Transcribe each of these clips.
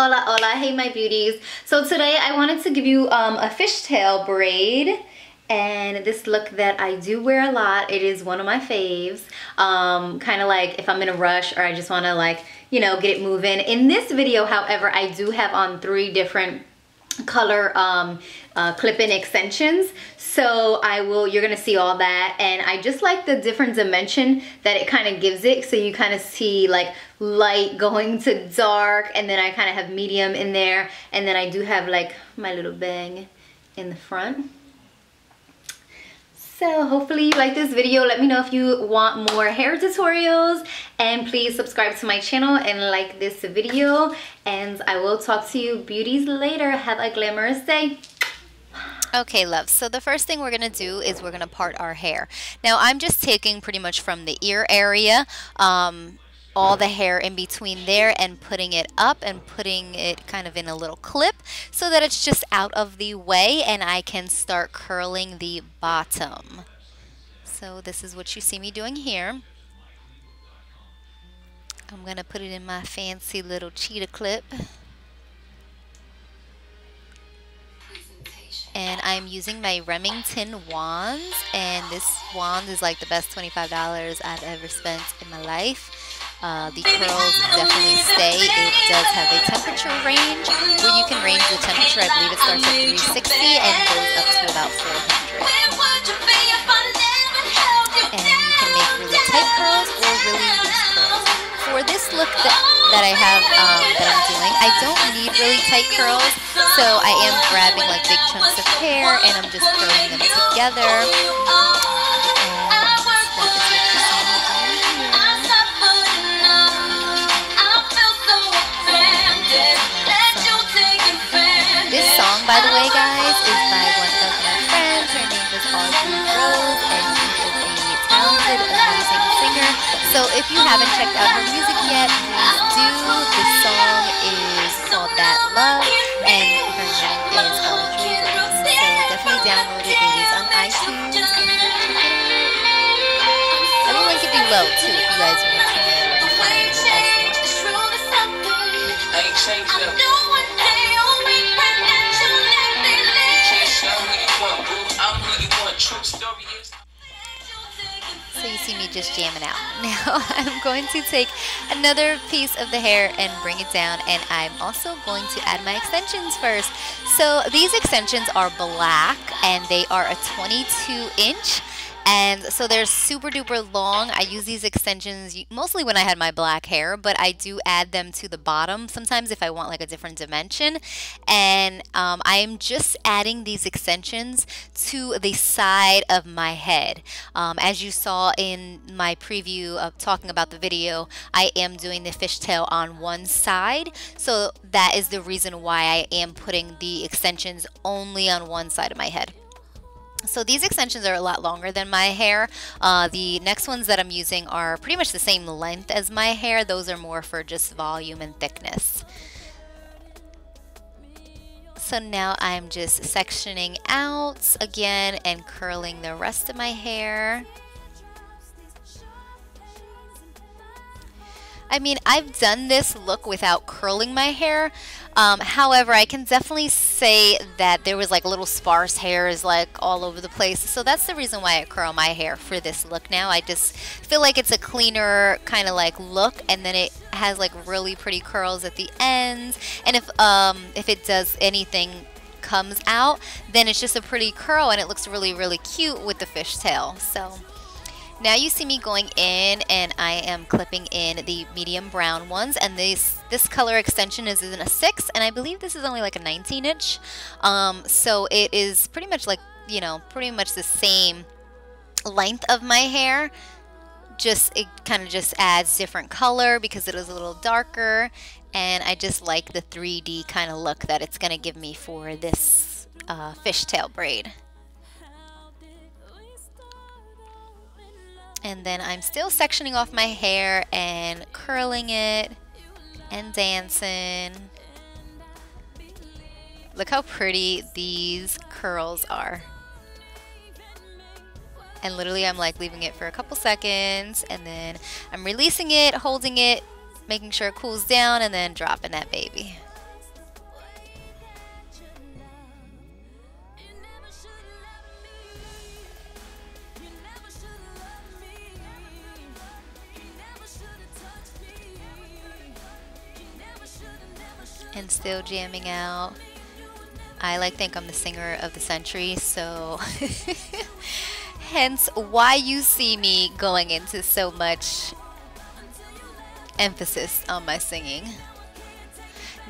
Hola, hola, hey my beauties. So today I wanted to give you a fishtail braid, and this look that I do wear a lot. It is one of my faves. Kind of like if I'm in a rush or I just want to, like, you know, get it moving. In this video, however, I do have on 3 different color clip-in extensions, so you're gonna see all that, and I just like the different dimension that it kind of gives it, so you kind of see like light going to dark, and then I kind of have medium in there, and then I do have like my little bang in the front. So hopefully you like this video. Let me know if you want more hair tutorials, and please subscribe to my channel and like this video, and I will talk to you beauties later. Have a glamorous day. Okay, love, so the first thing we're going to do is we're going to part our hair. Now I'm just taking pretty much from the ear area, all the hair in between there, and putting it up and putting it kind of in a little clip so that it's just out of the way and I can start curling the bottom. So this is what you see me doing here. I'm going to put it in my fancy little cheetah clip. And I'm using my Remington wands, and this wand is like the best $25 I've ever spent in my life. The curls definitely stay. It does have a temperature range where you can range the temperature. I believe it starts at 360 and goes up to about 400. And you can make really tight curls or really loose curls. For this look that I have that I'm doing, I don't need really tight curls, so I am grabbing like big chunks of hair and I'm just curling them together. This song, by the way, guys, is by one of my friends. Her name is Audrey Rose, and she is a talented, amazing singer. So if you haven't checked out her music yet, please do. The song is called That Love, and her name is Audrey Rose. So definitely download it. It is on iTunes. I will link it below too if you guys want to find it. So you see me just jamming out. Now I'm going to take another piece of the hair and bring it down, and I'm also going to add my extensions first. So these extensions are black, and they are a 22-inch. And so they're super duper long. I use these extensions mostly when I had my black hair, but I do add them to the bottom sometimes if I want like a different dimension. And I'm just adding these extensions to the side of my head. As you saw in my preview of talking about the video, I am doing the fishtail on one side. So that is the reason why I am putting the extensions only on one side of my head. So these extensions are a lot longer than my hair. The next ones that I'm using are pretty much the same length as my hair. Those are more for just volume and thickness. So now I'm just sectioning out again and curling the rest of my hair. I mean, I've done this look without curling my hair. However, I can definitely say that there was like little sparse hairs like all over the place. So that's the reason why I curl my hair for this look now. I just feel like it's a cleaner kind of like look, and then it has like really pretty curls at the ends. And if it does anything comes out, then it's just a pretty curl and it looks really, really cute with the fishtail. So now you see me going in, and I am clipping in the medium brown ones, and this color extension is in a 6, and I believe this is only like a 19-inch. So it is pretty much like, you know, pretty much the same length of my hair. Just it kind of just adds different color because it is a little darker, and I just like the 3D kind of look that it's gonna give me for this fishtail braid. And then I'm still sectioning off my hair and curling it and dancing. Look how pretty these curls are. And literally I'm like leaving it for a couple seconds, and then I'm releasing it, holding it, making sure it cools down, and then dropping that baby. and still jamming out. I think I'm the singer of the century, so hence why you see me going into so much emphasis on my singing.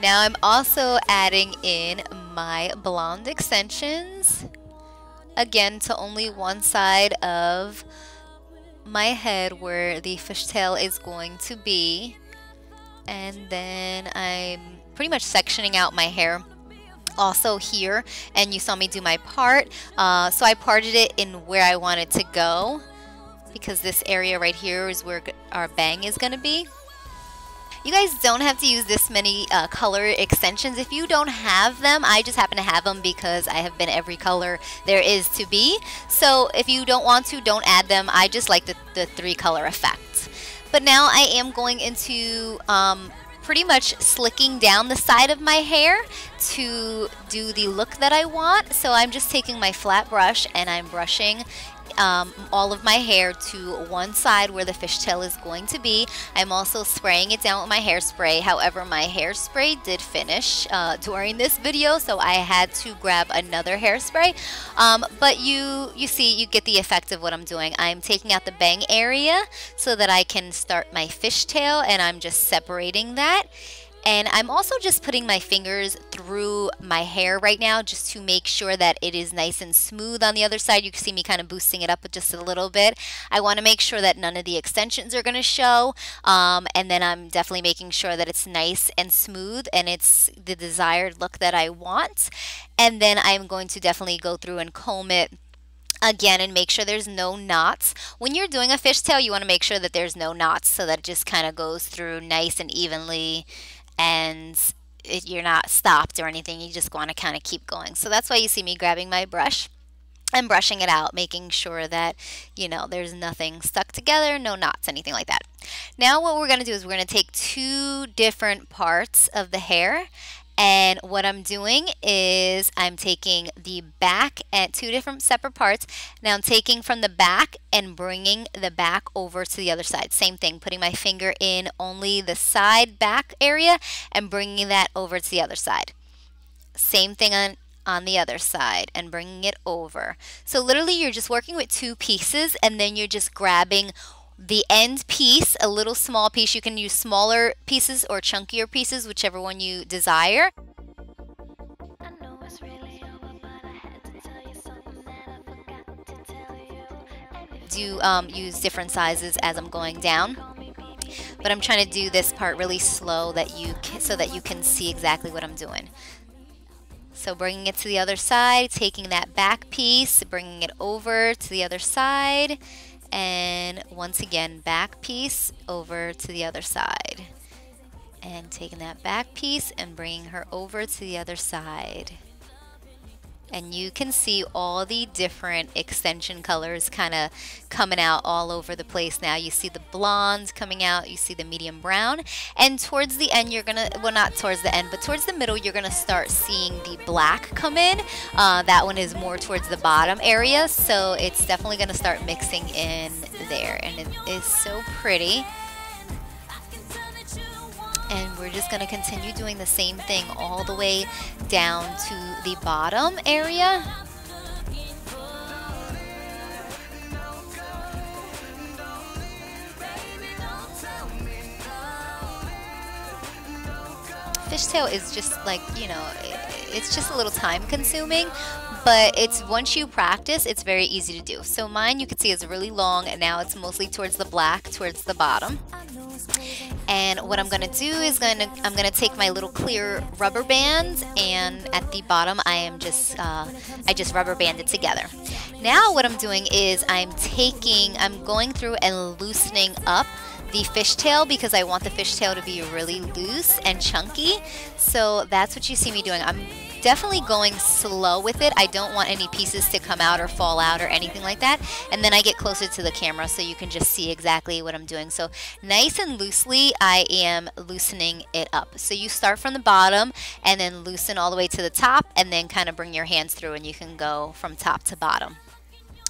Now I'm also adding in my blonde extensions, again to only one side of my head where the fishtail is going to be, and then I'm pretty much sectioning out my hair also here, and you saw me do my part, so I parted it in where I wanted to go because this area right here is where our bang is going to be. You guys don't have to use this many color extensions if you don't have them. I just happen to have them because I have been every color there is to be. So if you don't want to, don't add them. I just like the 3-color effect. But now I am going into pretty much slicking down the side of my hair to do the look that I want. So I'm just taking my flat brush and I'm brushing all of my hair to one side where the fishtail is going to be. I'm also spraying it down with my hairspray. However, my hairspray did finish during this video, so I had to grab another hairspray. But you see, you get the effect of what I'm doing. I'm taking out the bang area so that I can start my fishtail, and I'm just separating that. And I'm also just putting my fingers through my hair right now just to make sure that it is nice and smooth on the other side. You can see me kind of boosting it up just a little bit. I want to make sure that none of the extensions are going to show. And then I'm definitely making sure that it's nice and smooth and it's the desired look that I want. And then I'm going to definitely go through and comb it again and make sure there's no knots. When you're doing a fishtail, you want to make sure that there's no knots so that it just kind of goes through nice and evenly, and you're not stopped or anything. You just want to kind of keep going. So that's why you see me grabbing my brush and brushing it out, making sure that, you know, there's nothing stuck together, no knots, anything like that. Now what we're going to do is we're going to take 2 different parts of the hair, and what I'm doing is I'm taking the back at 2 different separate parts. Now I'm taking from the back and bringing the back over to the other side. Same thing, putting my finger in only the side back area and bringing that over to the other side. Same thing on the other side and bringing it over. So literally you're just working with 2 pieces, and then you're just grabbing the end piece, a little small piece. You can use smaller pieces or chunkier pieces, whichever one you desire. Do use different sizes as I'm going down, but I'm trying to do this part really slow so that you can see exactly what I'm doing. So bringing it to the other side, taking that back piece, bringing it over to the other side, and once again back piece over to the other side, and taking that back piece and bringing her over to the other side. And you can see all the different extension colors kind of coming out all over the place now. You see the blonde coming out, you see the medium brown, and towards the end you're gonna, well, not towards the end, but towards the middle you're gonna start seeing the black come in. That one is more towards the bottom area, so it's definitely gonna start mixing in there, and it is so pretty. And we're just going to continue doing the same thing all the way down to the bottom area. Fishtail is just like, you know, it's just a little time consuming, but it's once you practice, it's very easy to do. So mine, you can see, is really long, and now it's mostly towards the black, towards the bottom. And what I'm going to do is I'm going to take my little clear rubber bands, and at the bottom I just rubber band it together. Now what I'm doing is I'm going through and loosening up the fishtail because I want the fishtail to be really loose and chunky. So that's what you see me doing. I'm definitely going slow with it. I don't want any pieces to come out or fall out or anything like that. And then I get closer to the camera so you can just see exactly what I'm doing. So nice and loosely, I am loosening it up. So you start from the bottom and then loosen all the way to the top, and then kind of bring your hands through, and you can go from top to bottom.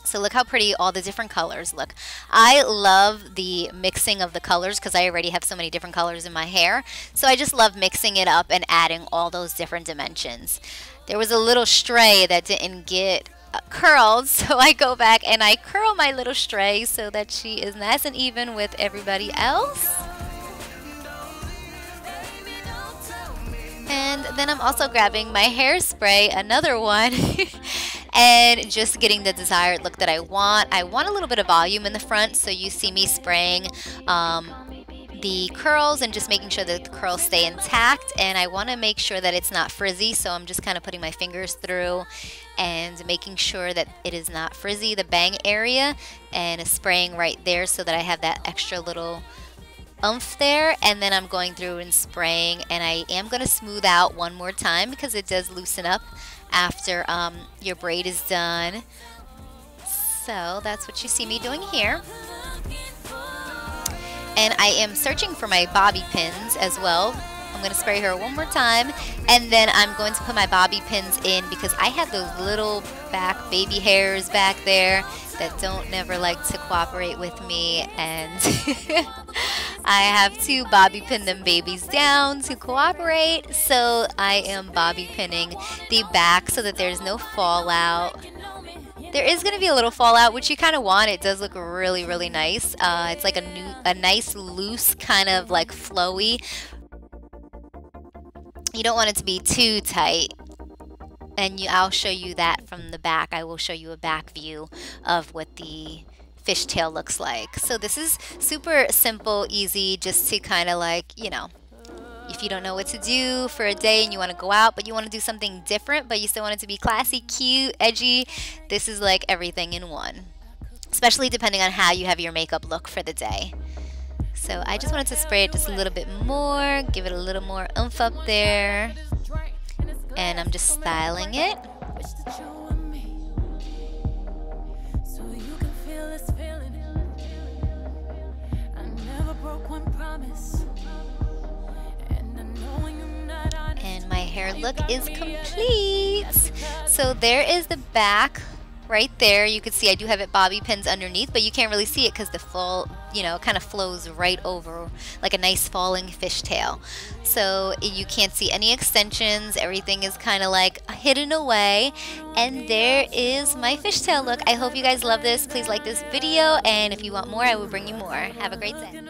So look how pretty all the different colors look. I love the mixing of the colors because I already have so many different colors in my hair. So I just love mixing it up and adding all those different dimensions. There was a little stray that didn't get curled, so I go back and I curl my little stray so that she is nice and even with everybody else. And then I'm also grabbing my hairspray, another one, and just getting the desired look that I want. I want a little bit of volume in the front, so you see me spraying the curls and just making sure that the curls stay intact. And I want to make sure that it's not frizzy, so I'm just kind of putting my fingers through and making sure that it is not frizzy, the bang area, and spraying right there so that I have that extra little oomph there. And then I'm going through and spraying, and I am going to smooth out one more time because it does loosen up after your braid is done. So that's what you see me doing here. And I am searching for my bobby pins as well. I'm going to spray her one more time, and then I'm going to put my bobby pins in because I have those little back baby hairs back there that don't never like to cooperate with me, and I have to bobby pin them babies down to cooperate. So I am bobby pinning the back so that there's no fallout. There is going to be a little fallout, which you kind of want. It does look really, really nice. It's like a nice loose kind of like flowy. You don't want it to be too tight. And I'll show you that from the back. I will show you a back view of what the fishtail looks like. So this is super simple, easy, just to kind of like, you know, if you don't know what to do for a day and you want to go out, but you want to do something different, but you still want it to be classy, cute, edgy, this is like everything in one. Especially depending on how you have your makeup look for the day. So I just wanted to spray it just a little bit more, give it a little more oomph up there. And I'm just styling it. And my hair look is complete. So there is the back right there. You can see I do have it bobby pins underneath, but you can't really see it because the full, you know, kind of flows right over like a nice falling fishtail. So you can't see any extensions. Everything is kind of like hidden away. And there is my fishtail look. I hope you guys love this. Please like this video, and if you want more, I will bring you more. Have a great day.